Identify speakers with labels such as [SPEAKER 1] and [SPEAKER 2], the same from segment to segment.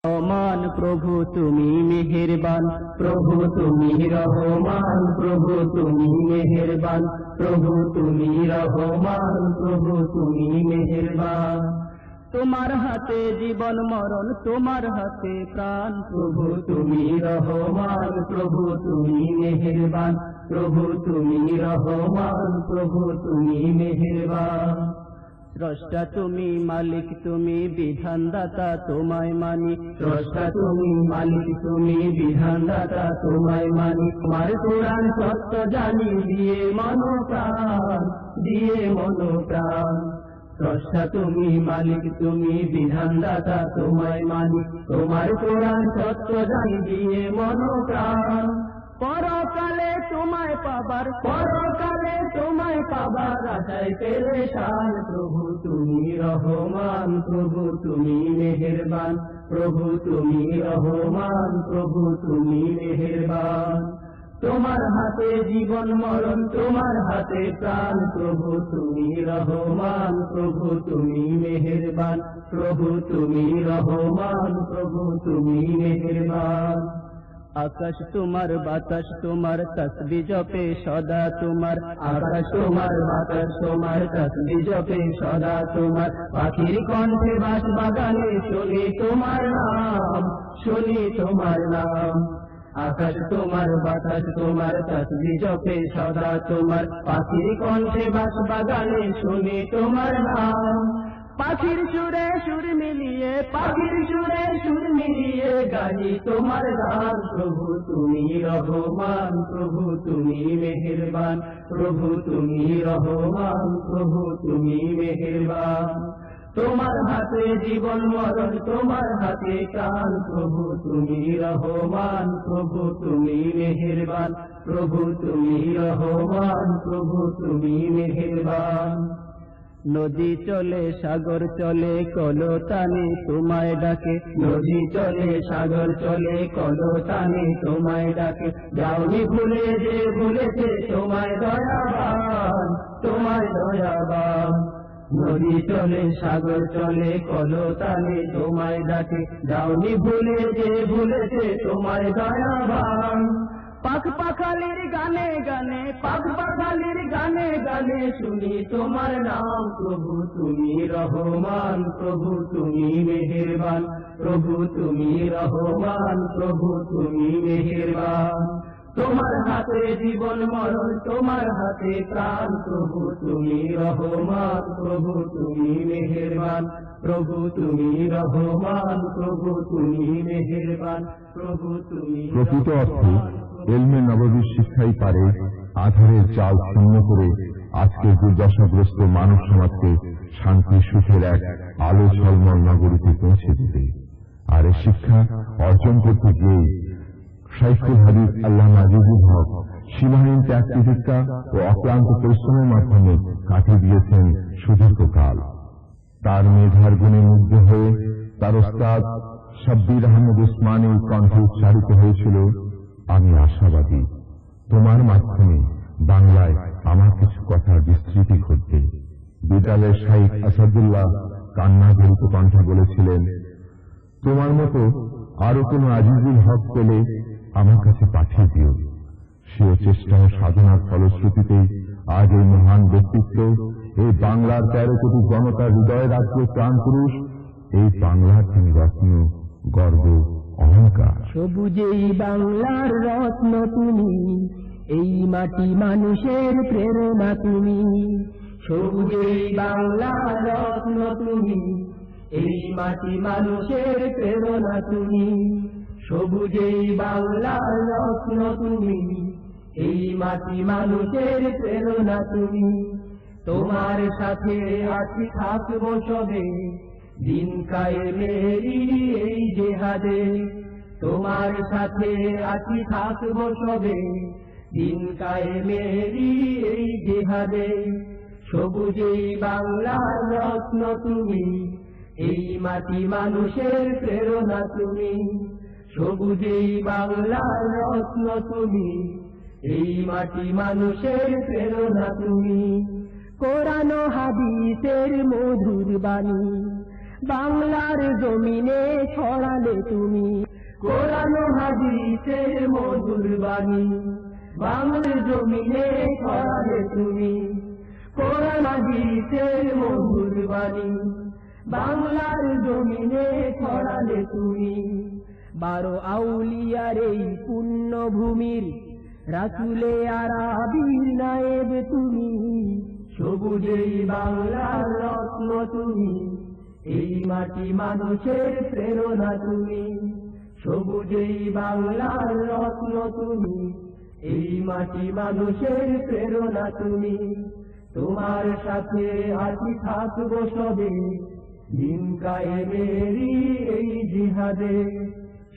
[SPEAKER 1] রহমান প্রভু তুমি মেহেরবান, প্রভু তুমি রহমান, প্রভু তুমি মেহেরবান, প্রভু তুমি রহমান, প্রভু তুমি মেহেরবান। তোমার হাতে জীবন মরণ, তোমার হাতে প্রাণ, প্রভু তুমি রহমান, প্রভু তুমি মেহেরবান, প্রভু তুমি রহমান, প্রভু তুমি মেহেরবান। স্রষ্টা তুমি, মালিক তুমি, বিধানদাতা তোমায় মানি, স্রষ্টা তুমি, মালিক তুমি, বিধানদাতা তোমায় মানি। তোমার কোরআন সত্য জানি, দিয়ে মনোপ্রাণ, দিয়ে মনোপ্রাণ। স্রষ্টা তুমি, মালিক তুমি, বিধানদাতা তোমায় মানি, তোমার কোরআন সত্য জানি, দিয়ে মনোপ্রাণ। পরকালে তোমায় পাবার, পরকালে তোমায় পাবার আশায় পেরেশান, প্রভু তুমি রহমান, প্রভু তুমি মেহেরবান, প্রভু তুমি রহমান, প্রভু তুমি মেহেরবান। তোমার হাতে জীবন মরণ, তোমার হাতে প্রাণ, প্রভু তুমি রহমান, প্রভু তুমি মেহেরবান, প্রভু তুমি রহমান, প্রভু তুমি মেহেরবান। আকাশ তোমার, বাতাস তোমার, তসবিহ জপে সদা তোমার, আকাশ তোমার, বাতাস তোমার, তসবিহ জপে সদা তোমার। পাখির কণ্ঠে বাঁশ বাগানে শুনি তোমার নাম, শুনি তোমার নাম। আকাশ তোমার, বাতাস তোমার, তসবিহ জপে সদা তোমার। পাখির কণ্ঠে বাঁশ বাগানে শুনি তোমার নাম। পাখির সুরে সুর মিলিয়ে, পাখির সুরে সুর মিলিয়ে গাহি তোমার গান, প্রভু তুমি রহমান, প্রভু তুমি মেহেরবান, প্রভু তুমি রহমান, প্রভু তুমি মেহেরবান। তোমার হাতে জীবন মরণ, তোমার হাতে প্রাণ, প্রভু তুমি রহমান, প্রভু তুমি মেহেরবান, প্রভু তুমি রহমান, প্রভু তুমি মেহেরবান। নদী চলে সাগর চলে কলতানে তোমায় ডাকে, নদী চলে সাগর চলে কলতানে তোমায় ডাকে। যাওনি ভুলে যে ভুলেছে তোমায় দয়াবান, তোমায় দয়াবান। নদী চলে সাগর চলে কলতানে তোমায় ডাকে, যাওনি ভুলে যে ভুলেছে তোমায় দয়াবান। পাখ পাখালির গানে গানে, পাখ পাখালির গানে গানে শুনি তোমার নাম, প্রভু তুমি রহমান, প্রভু তুমি মেহেরবান, প্রভু তুমি রহমান, প্রভু তুমি মেহেরবান। তোমার হাতে জীবন মরণ, তোমার হাতে প্রাণ, প্রভু তুমি রহমান, প্রভু তুমি মেহেরবান, প্রভু তুমি রহমান, প্রভু তুমি মেহেরবান, প্রভু তুমি।
[SPEAKER 2] প্রকৃত অর্থে এলমে নববীর শিক্ষাই পারে আধারের চাল শূন্য করে আজকের দুর্দশাগ্রস্ত মানব সমাজকে শান্তি সুখের এক আলো ঝলমল নগরীতে পৌঁছে দিতে। আর এই শিক্ষা অর্জন করতে গিয়ে শাইখুল হাদিস আল্লামা আজিজুল হক সীমাহীন ত্যাগ প্রতিজ্ঞা ও অক্লান্ত পরিশ্রমের মাধ্যমে কাটিয়ে দিয়েছেন সুদীর্ঘকাল। তার মেধার গুণে মুগ্ধ হয়ে তার ওস্তাদ শাব্বির আহমদ উসমানী কণ্ঠে উচ্চারিত হয়েছিল, আমি আশাবাদী তোমার মাধ্যমে বাংলায় আমার কিছু কথার বিস্তৃতি ঘটবে। বিদ্যালয়ের শাইখ আসাদুল্লাহ কান্নাজড়িত কণ্ঠে বলেছিলেন, তোমার মতো আরো কোন আজিজুল হক পেলে আমার কাছে পাঠিয়ে দিও। সে চেষ্টা ও সাধনার ফলশ্রুতিতেই আজ এই মহান ব্যক্তিত্ব, এই বাংলার 13 কোটি জনতার হৃদয় রাজ্য প্রাণ পুরুষ, এই বাংলার তিনি রত্ন, গর্ব, অহংকার।
[SPEAKER 1] সবুজেই বাংলার রত্ন তুমি, এই মাটি মানুষের প্রেরণা তুমি। সবুজেই বাংলার রত্ন তুমি, এই মাটি মানুষের প্রেরণা তুমি। সবুজেই বাংলার রত্ন তুমি, এই মাটি মানুষের প্রেরণা তুমি। তোমার সাথে আছি থাকবো সবে, দিন কায়েমেরই এই জেহাদে। তোমার সাথে আছি থাকবো সবে, দিন কায়েমেরই এই জেহাদে। সবুজেই বাংলার রত্ন তুমি, এই মাটি মানুষের প্রেরণা তুমি। সবুজেই বাংলার রত্ন তুমি, এই মাটি মানুষের প্রেরণা তুমি। কোরআন ও হাদিসের মধুর বাণী, বাংলার জমিনে ছড়ালে তুমি কোরআন হাদিসের মধুর বাণী। বাংলার জমিনে ছড়ালে তুমি কোরআন হাদিসের মধুর বাণী। বাংলার জমিনে ছড়ালে তুমি 12 আউলিয়ার এই পুণ্যভূমির রাসূলে আরাবীর নায়েব তুমি। সবুজেই বাংলার রত্ন তুমি, এই মাটি মানুষের প্রেরণা তুমি। সবুজেই বাংলার রত্ন তুমি, এই মাটি মানুষের প্রেরণা তুমি। তোমার সাথে আছি থাকবো সবে দিন কায়েমেরই এই জিহাদে।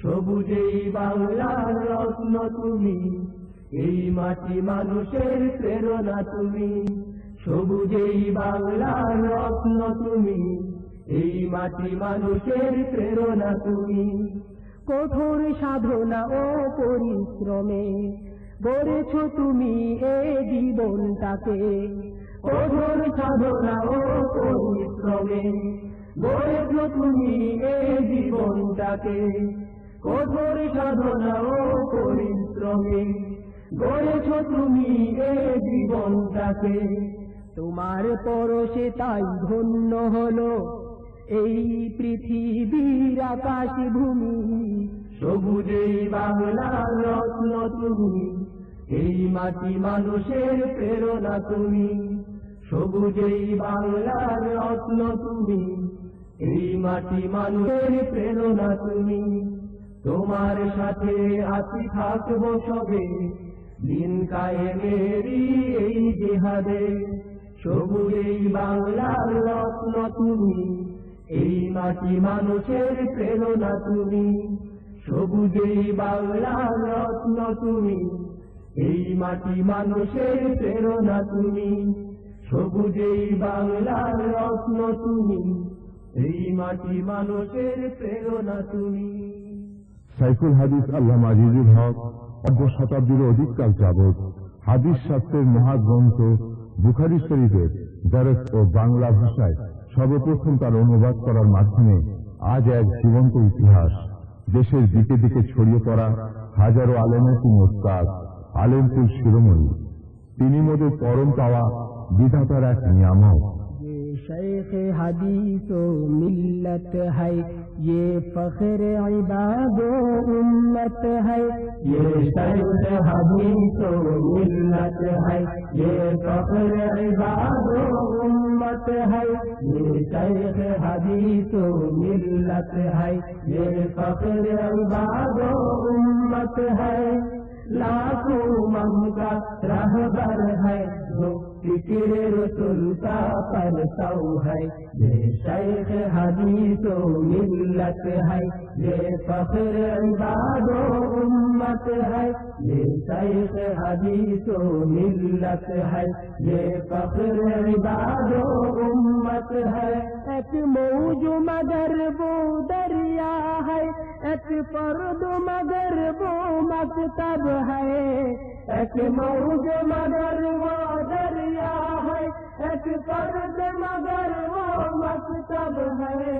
[SPEAKER 1] সবুজেই বাংলার রত্ন তুমি, এই মাটি মানুষের প্রেরণা তুমি। সবুজেই বাংলার রত্ন তুমি, এই মাটি মানুষের প্রেরণা তুমি। কঠোর সাধনা ও পরিশ্রমে গড়েছ তুমি এ জীবনটাকে। কঠোর সাধনা ও পরিশ্রমে গড়েছ তুমি এ জীবনটাকে। কঠোর সাধনা ও পরিশ্রমে গড়েছ তুমি এ জীবনটাকে। তোমার পরশে তাই ধন্য হলো এই পৃথিবীর আকাশ ভূমি। সবুজেই বাংলার রত্ন তুমি, এই মাটি মানুষের প্রেরণা তুমি। সবুজেই বাংলার রত্ন তুমি, এই মাটি মানুষের প্রেরণা তুমি। তোমার সাথে আছি থাকবো সবে দিন কায়েমেরই এই জিহাদে। সবুজেই বাংলার রত্ন তুমি, এই মাটি মানুষের প্রেরণা তুমি। সবুজেই বাংলার রত্ন তুমি, এই মাটি মানুষের প্রেরণা তুমি। সবুজেই বাংলার রত্ন তুমি, এই মাটি মানুষের প্রেরণা তুমি।
[SPEAKER 2] সাইফুল হাদিস আল্লামা আজিজুল হক অর্ধ শতাব্দীর অধিককাল যাবৎ হাদিস শাস্ত্রের মহাগ্রন্থ বুখারী শরীফের দরস ও বাংলা ভাষায় সর্বপ্রথম তার অনুবাদ করার মাধ্যমে আজ এক জীবন্ত ইতিহাস। দেশের দিকে দিকে ছড়িয়ে পড়া হাজারো আলেমের তিনি ওস্তাদ, আলেমকুল শিরোমণি। তিনি মোদের পরম পাওয়া বিধাতার এক নিয়ামক।
[SPEAKER 1] शेख हदीस व मिल्लत है, ये फख्र इबाद व उम्मत है। ये शेख हदीस व मिल्लत है, ये फख्र इबाद व उम्मत है। ये शेख हदीस व मिल्लत है, ये फख्र इबाद व उम्मत है। लाखों मन का रहबर है जो फिक्र रसूल का परताऊ है। ये शेख हदीस व मिल्लत है, ये फख्र इबाद व उम्मत है। ये शेख हदीस व मिल्लत है, ये फख्र इबाद व उम्मत है। एक मौज मगर वो दरिया है, एक फर्द मगर वो मकतब है। एक मौज मगर वो दरिया है, एक फर्द मगर वो मकतब है।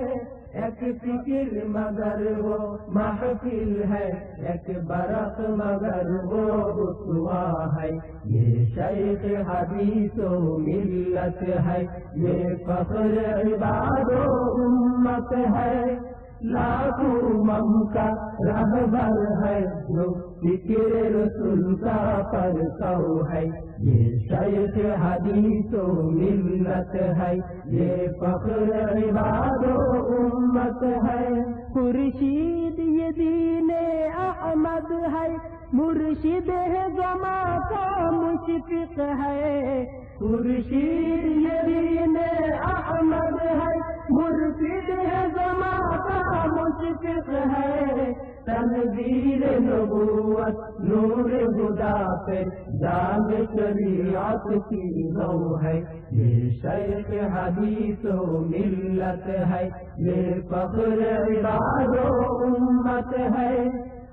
[SPEAKER 1] एक फिक्र मगर वो महफिल है, एक बरक मगर वो रुसवा है। ये शेख हदीस व मिल्लत है, ये फख्र इबाद व उम्मत है। लाखों मन का रहबर है जो फिक्र रसूल का परताऊ है। ये शेख हदीस व मिल्लत है, ये फख्र इबाद व उम्मत है। खुर्शीद ये दीने अहमद है, मुर्शिद है जमा का मुशफिक है। खुर्शीद ये दीने अहमद है, मुर्शिद है जमा का मुशफिक है। तनवीर नबूवत नूर हुदा पे जाग शरीयत की नौ है। ये शेख हदीस व मिल्लत है, ये फख्र इबाद व उम्मत है।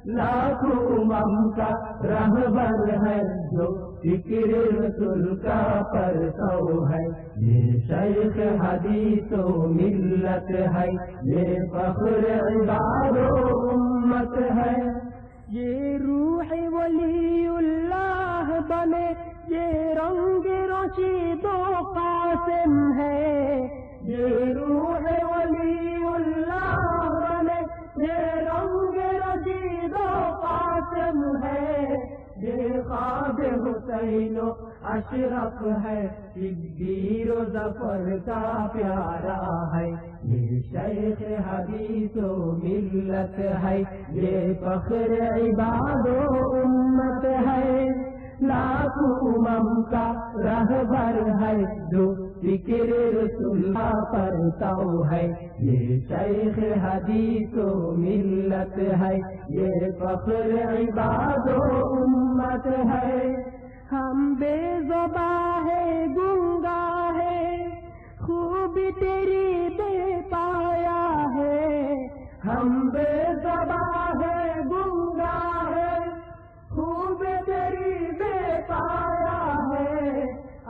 [SPEAKER 1] लाखों मन का रहबर है जो ذکر رسول کا پرتو ہے، یہ شیخ حدیث و ملت ہے، یہ فخر عباد و امت ہے، یہ روح ولی اللہ بنے، یہ رنگ رشید و قاسم ہے، یہ روح ولی اللہ بنے، یہ رنگ رشید و قاسم ہے، یہ خواب حسین و اشرف ہے، شبیر و ظفر کا پیارا ہے، یہ شیخ حدیث و ملت ہے، یہ فخر عباد و امت ہے، لاکھوں امم کا رہبر ہے، جو ذکر رسول کا پرتو ہے، یہ شیخ حدیث و ملت ہے، یہ فخر عباد و امت ہے، ہم بے زباں ہے گنگا ہے، خوب تیری بے پایا ہے، ہم بے زباں ہے گنگا ہے، خوب تیری بے پایا ہے،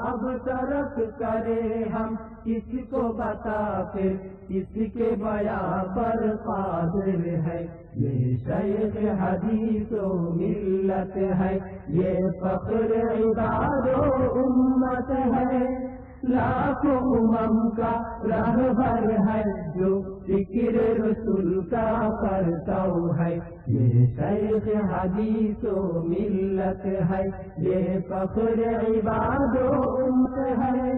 [SPEAKER 1] اب ترک کرے ہم کس کو بتا، پھر کس کے بیاں پر قادر ہے، یہ شیخ حدیث و ملت ہے، یہ فخر عباد و امت ہے، لاکھوں امم کا رہبر ہے، جو ذکر رسول کا پرتو ہے، یہ شیخ حدیث و ملت ہے، یہ فخر عباد و امت ہے،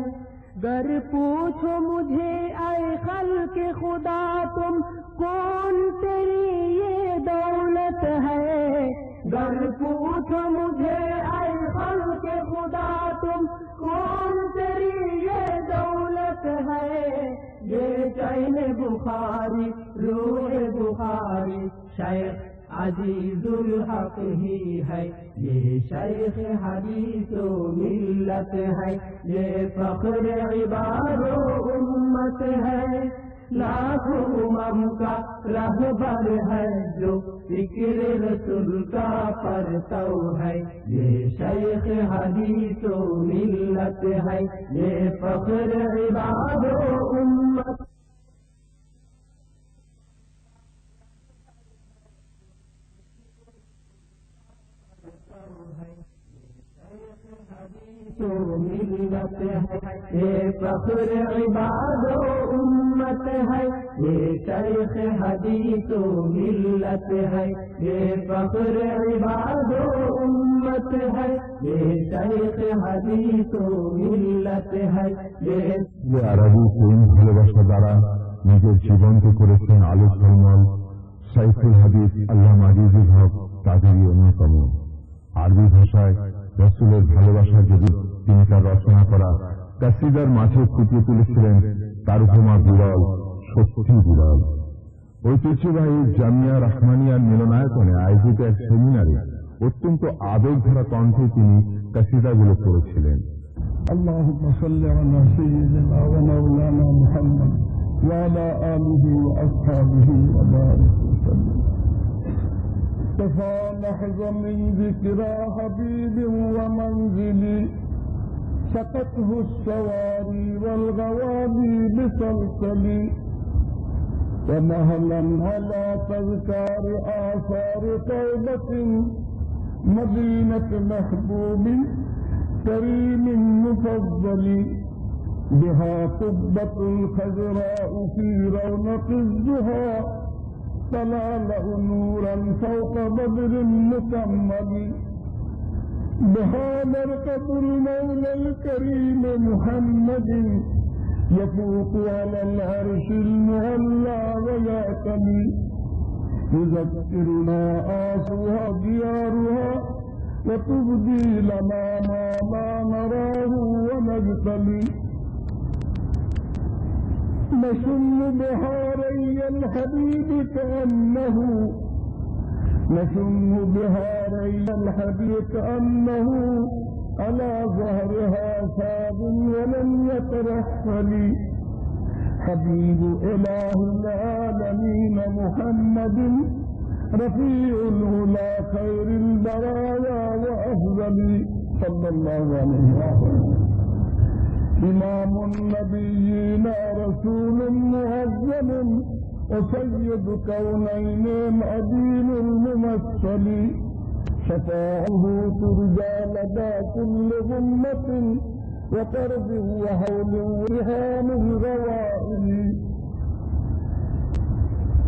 [SPEAKER 1] گر پوچھو مجھے اے خلق خدا تم کون تیری یہ دولت ہے، گر پوچھو مجھے اے خلق خدا تم کون تیری یہ دولت ہے، یہ چین بخاری روح بخاری شیخ عزیز الحق ہی ہے، یہ شیخ حدیث و ملت ہے، یہ فخر عباد و امت ہے، لاکھوں امم کا رہبر ہے، جو ذکر رسول کا پرتو ہے، یہ شیخ حدیث و ملت ہے، یہ فخر عباد و امت ملت ہے، یہ فخر عباد و امت ہے، یہ شیخ حدیث و ملت ہے، یہ فخر عباد و امت ہے، یہ شیخ حدیث و ملت ہے،
[SPEAKER 2] যে আরবি প্রেম ভালোবাসা দ্বারা নিজের জীবনকে করেছেন আলো ঝলমল, শাইখুল হাদিস আল্লামা আজিজুল হক তাদেরই অন্যতম। আরবি ভাষায় রসুলের ভালোবাসা যদি তিনি তার রচনা করা কাসিদার মাঝে ফুটিয়ে তুলেছিলেন, তার উপমা বিরল, সত্যি বিরল। ঐতিহ্যবাহী জামিয়া রহমানিয়ার মিলনায়তনে আয়োজিত এক সেমিনারে অত্যন্ত আবেগ ভরা কণ্ঠে তিনি কাসিদাগুলো পড়েছিলেন।
[SPEAKER 3] اللهم صل على سيدنا ومولانا محمد وعلى آله وأصحابه وبارك وسلم. كفى لحظة من ذكرى حبيب ومنزل سقته السواري والغوالي بسلسل، ومهلا على تذكار آثار طيبة مدينة محبوب كريم مفضل، بها قبة الخضراء في رونق الزهى تلالأ نورا فوق بدر مكمل، بها مركب المولى الكريم محمد يفوق على العرش المعلى ويعتمي، يذكرنا آسها ديارها وتبدي لنا ما لا نراه ونجتلي، نشم بهاري الحبيب كأنه على ظهرها ثاب ولم يترحل، حبيب إله العالمين محمد رفيع الهلا خير البرايا وأفضل، صلى الله عليه وسلم. إمام النبيين رسول معظم وسيد كونين عديل الممثل، شفاعه ترجى لدى كل غمة وقرب وهول ورهان الغوائل،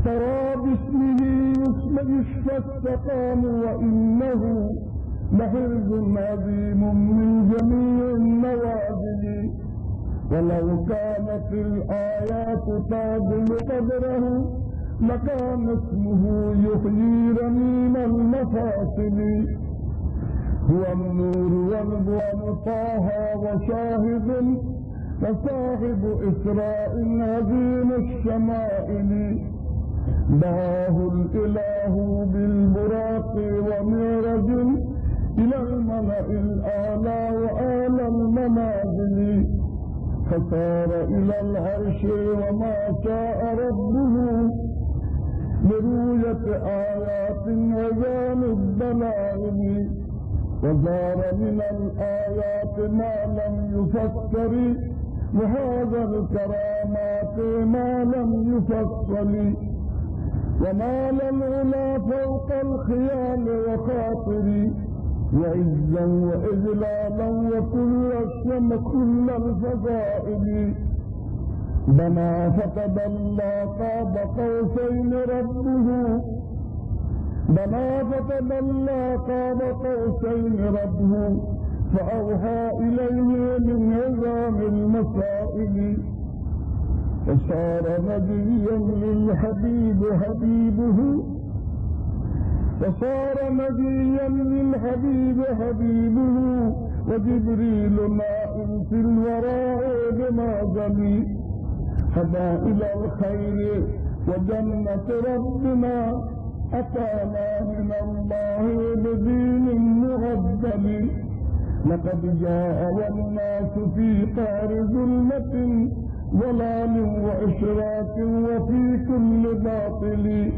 [SPEAKER 3] ترى باسمه يشفى السقام وإنه لحرز عظيم من جميع النوازل، ولو كانت الآيات تعدل قدره لكان اسمه يحيي رميم المفاصل، هو النور والبعد طه وشاهد وصاحب إسراء عظيم الشمائل، دعاه الإله بالبراق ومعرج إلى الملأ الأعلى وآل المنازل، فصار إلى العرش وما شاء ربه برؤية آيات عظام الدلائل، وزار من الآيات ما لم يفسر وهذا الكرامات ما لم يفصل، ونال العلا فوق الخيال وخاطر، وعزا وإجلالا وكل الفضائل، بنى فتدلى قاب قوسين ربه، بنى فتدلى قاب قوسين ربه، فأوحى إليه من عظام المسائل، وصار نبيا للحبيب حبيبه، وصار نبيا للحبيب حبيبه، وجبريل نائم في الوراء بمعظم، هدى إلى الخير وجنة ربنا، أتانا من الله بدين مغدل، لقد جاء والناس في قعر ظلمة ضلال وإشراك وفي كل باطل،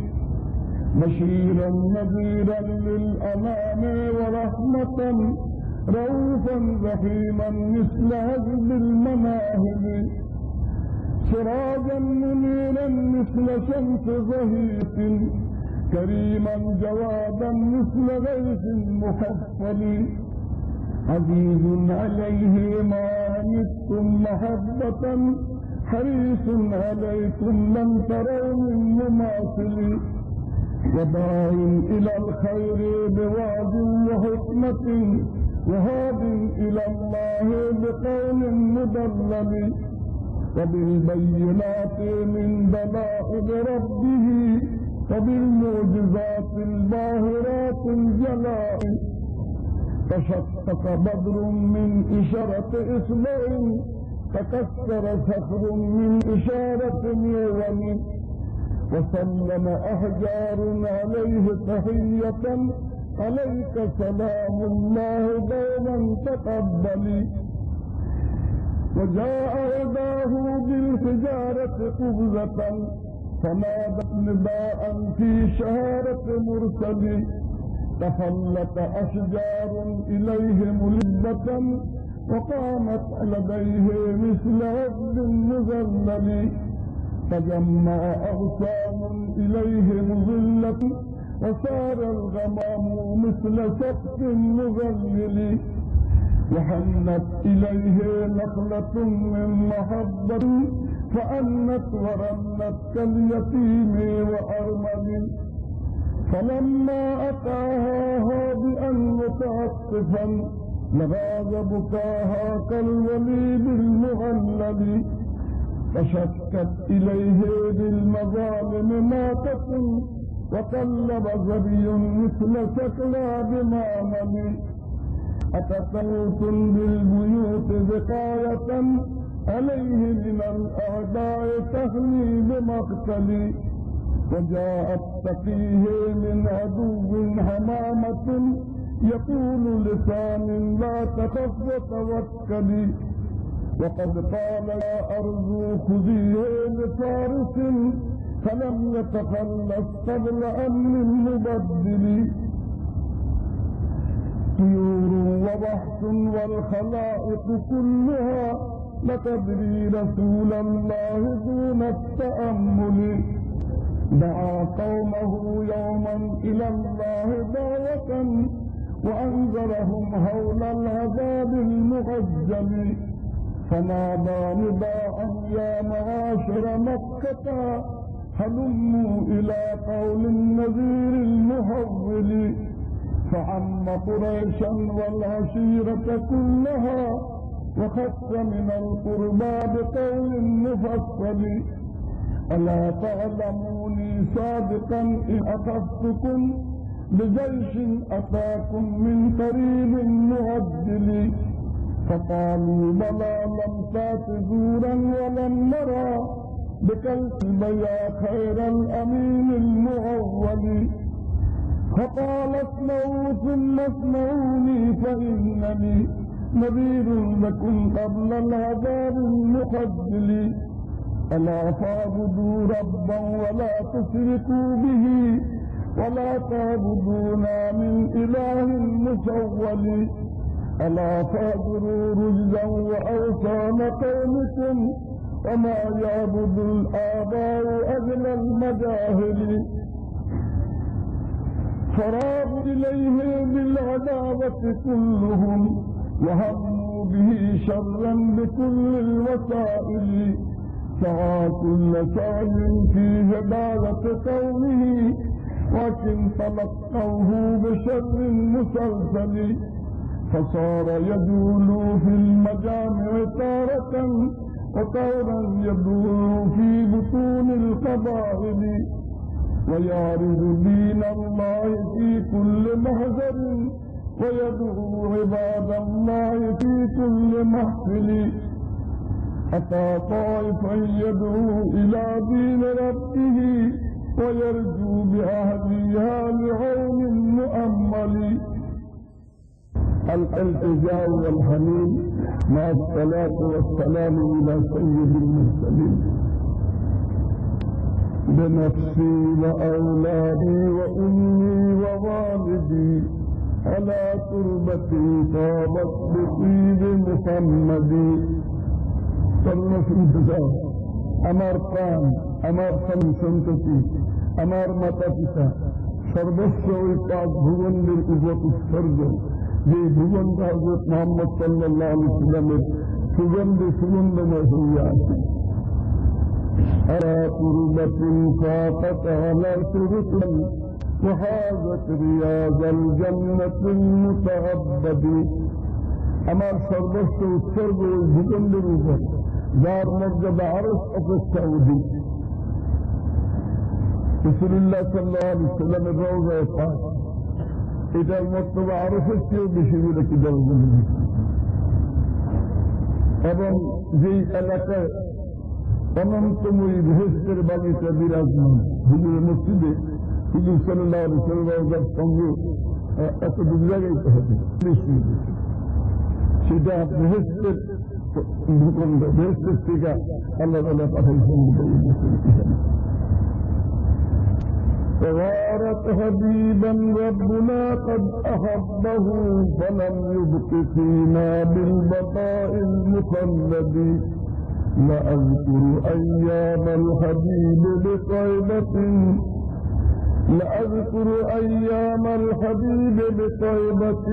[SPEAKER 3] بشيرا نذيرا للأنام ورحمة، رؤوفا رحيما مثل هزم المناهل، سراجا منيرا مثل شمس ظهير، كريما جوادا مثل غيث مفصل، عزيز عليه ما عنتم محبة، حريص عليكم لم تروا من مماثل، وداع إلى الخير بوعد وحكمة، وهاد إلى الله بقول مدلل، وبالبينات من دلائل ربه، وبالمعجزات الباهرات الجلاء، تشقق بدر من إشارة إصبع، تكسر صخر من إشارة يوم، وسلم أحجار عليه تحية، عليك سلام الله دوما تقبل، وجاء يداه بالحجارة قبضة، فنادت نداء في شهارة مرسل، تفلت أشجار إليه ملبة، وقامت لديه مثل عبد مذلل، تجمع أغصان إليه مظلة، وصار الغمام مثل سقف مظلل، وحنت إليه نخلة من محبة، فأنت ورنت كاليتيم وأرمل، فلما أتاها هادئا متعطفا، لغاز بكاها كالوليد المغلل، فشكت إليه بالمظالم ماتة، وقلب ظبي مثل سكلى بمعمل، أتقوت بالبيوت بقاية، عليه من الأعداء تهني بمقتل، وجاءت تقيه من عدو حمامة، يقول لسان لا تخف وتوكلي، وقد قال يا أرض خذيه لفارس، فلم يتخلص قبل أمن المبدل، طيور وبحث والخلائق كلها لتدري رسول الله دون التأمل. دعا قومه يوما إلى الله دعوة وأنذرهم هول العذاب المغجل، فنادى نداء يا معاشر مكة هلموا إلى قول النذير المهول، فعم قريشا والعشيرة كلها وخص من القربى بقول مفصل. ألا تعلموني صادقا إن أخذتكم بجيش أتاكم من قريب معجل، فقالوا بلى لم تات زورا ولم نرى بك الكذب يا خير الأمين المعول. فقال اسمعوا ثم اسمعوني فإنني نذير لكم قبل العذاب المخجل. ألا تعبدوا ربا ولا تشركوا به ولا تعبدونا من إله مسول. ألا فاجروا رجلا وأوثان قومكم وما يعبد الآباء أهل المجاهل. فرابوا إليه بالعداوة كلهم وهموا به شرا بكل الوسائل. سعى كل سعي في هداية قومه ولكن تلقوه بشر مسلسل. فصار يدول في المجامع تارة وطورا يدور في بطون القبائل، ويعرض دين الله في كل مهجر ويدعو عباد الله في كل محفل. أتى طائفا يدعو إلى دين ربه ويرجو بأهلها لعون مؤمل. الالتجاء والحنين مع الصلاة والسلام إلى سيد المرسلين. بنفسي وأولادي وأمي ووالدي على تربتي طابت بطيب محمدي. सर्वसंतोष আমার প্রাণ, আমার সন্ততি, আমার মাতা পিতা সর্বস্ব ওই পাঁচ ভুবনদের উপর উৎসর্গ, যে ভুবনটা হযরত মুহাম্মদ সাল্লাল্লাহু আলাইহি ওয়াসাল্লামের সুগন্ধে সুগন্ধময় হইয়া আছে। আলা তুরবাতিন ফাকাত আলা তুরুকান ওয়াহাজাত রিয়াজাল জান্নাতিল মুতাআব্বাদি। আমার সর্বস্ব উৎসর্গ ওই ভূখণ্ডের উপর, যার মর্যাদা আরশ অপেক্ষা অধিক। রাসূলুল্লাহ সাল্লাল্লাহু আলাইহি ওয়াসাল্লামের রওজায়ে পাক, এটার মর্যাদা আরশের চেয়েও বেশি বলে কি বলবো। এবং যেই এলাকায় অনন্তময়ী বেহেশতের বাগিচা বিরাজমান, হুজুরের মসজিদে হুজুর সাল্লাল্লাহু আলাইহি ওয়াসাল্লাম রওজার সঙ্গে এতটুকু জায়গাইতে হবে, সেটা বেহেশতের ভূখণ্ড, বেহেশতের থেকে আল্লাহ তাআলা পাঠাইছেন। تغارت حبيبا ربنا قد أحبه فلم يبق فينا بالبقاء المخلد. لأذكر أيام الحبيب بطيبة لأذكر أيام الحبيب بطيبة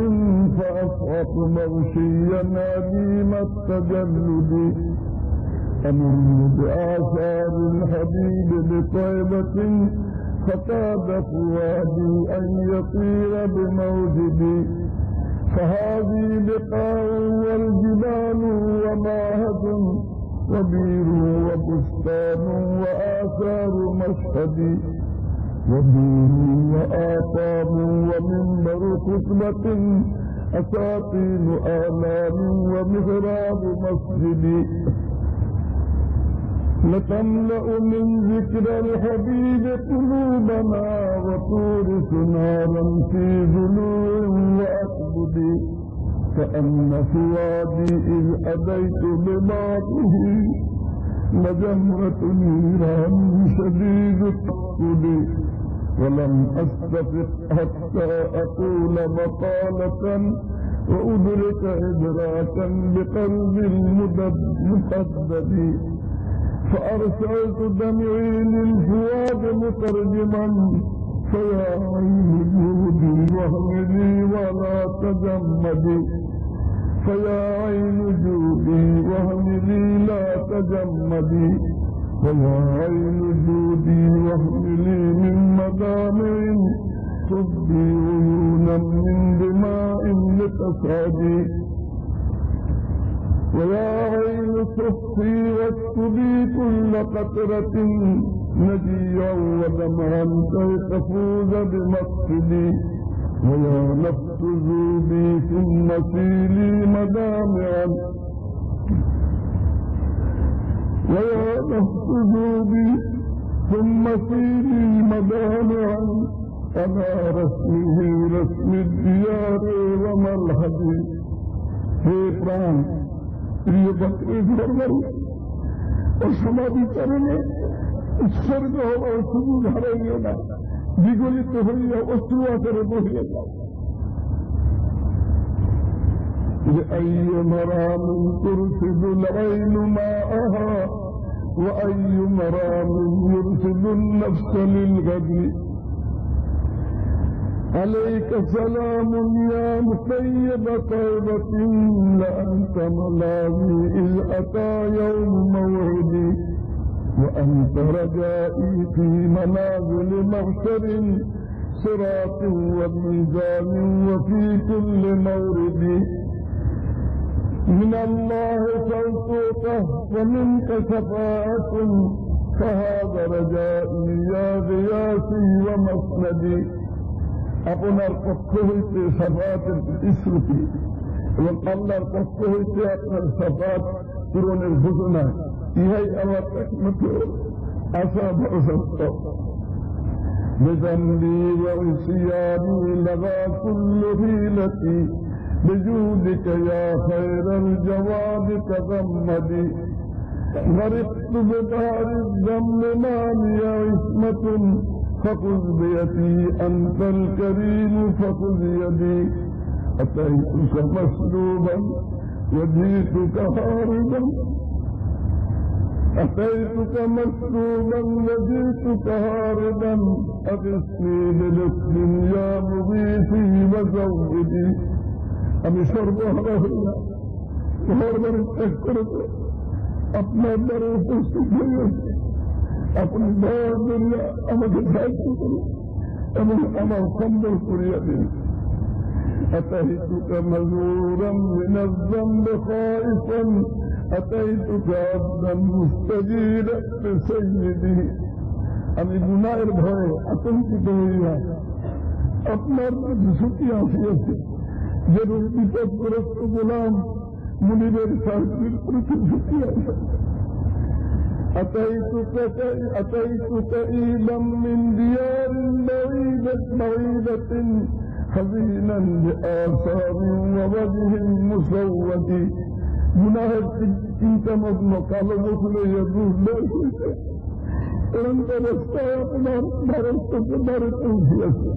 [SPEAKER 3] فأصعق مغشيا عديم التجلد. أمر بآثار الحبيب بطيبة فكاد فؤادي أن يطير بموجدي. فهذه بقاع والجبال وماهد وبير وبستان وآثار مشهدي. ودين وآطام ومنبر خطبة أساطين آلام ومهراب مسجدي. لتملأ من ذكر الحبيب قلوبنا وتورث نارا في ضلوع وأكبد. كأن فؤادي إذ أتيت بباطه لجمرة نيران شديد التقصد. ولم أستفق حتى أقول مقالة وأدرك إدراكا بقلب المقدد فأرسلت دمعي للفؤاد مترجما فيا عين جودي واهملي ولا تجمدي فيا عين جودي واهملي لا تجمدي فيا عين جودي واهملي من مدامع تبدي عيونا من دماء لتصادي ويا عين صفي واكتبي كل قطرة نجيا ودمعا كي تفوز بمقصدي ويا نفس ذوبي ثم سيلي مدامعا ويا نفس ذوبي ثم سيلي مدامعا أنا رسمه رسم الديار وملحدي हे प्राण प्रिय भक्ति धर्म और समाधि करने उत्सर्ग होगा शुरू हारेंगे ना विगलित हुई वस्तुआ करे बोलिए أي مرام ترسل العين ماءها وأي مرام يرسل النفس للغد عليك سلام يا مسيب طيبة لأنت ملاذي إذ أتى يوم موعدي وأنت رجائي في منازل محشر صراط وميزان وفي كل مورد من الله صوتك ومنك شفاعة فهذا رجائي يا غياثي ومسندي আপনার পক্ষ হইতে সাফাতের প্রতিশ্রুতি এবং আল্লাহর পক্ষ হইতে আপনার সাফাত পূরণের ঘোষণা ইহাই আমার একমাত্র আশা ভরসা بذنبي وعصياني لغى كل حيلتي بجودك يا خير الجواد تغمدي غرقت ببحر الذنب ما لي عصمة فخذ بيدي أنت الكريم فخذ يدي أتيتك مسلوبا وجئتك هاربا أتيتك مسلوبا وجئتك هاربا أغثني بلطف يا مغيثي وزودي أمي شرب هرهلا وهربا استكرت أطلع درس السجن اپنی بہت دنیا امد ساتھ کرو امن امر خمبر قریبی اتیتک مزورا من الذنب خائفا اتیتک عبدا مستجیلا بسیدی امی گناہر بھائے اتنکت ہوئی اپنا سکیاں سیاسی ضرور بیتت پرست غلام منیبر ساتھ پرست سکیاں أتيتك إيلا من ديار بعيدة حزينا بآثار ووجه مسود مناهد انت مقال مثل يدوه لا شيء انت رستاء مرست سياسة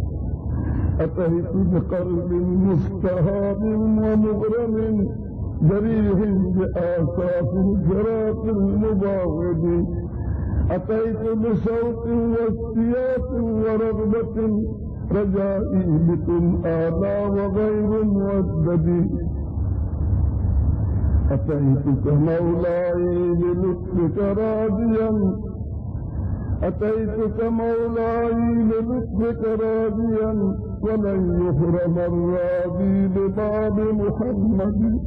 [SPEAKER 3] أتيت بقلب مستهاب ومغرم جريح بآساف الجرات المباغض أتيت بشوق واستياق ورغبة رجائي بكم آلا وغير مودد أتيتك مولاي بلطفك راضيا أتيتك مولاي بلطفك راضيا ولن يحرم الراضي بباب محمد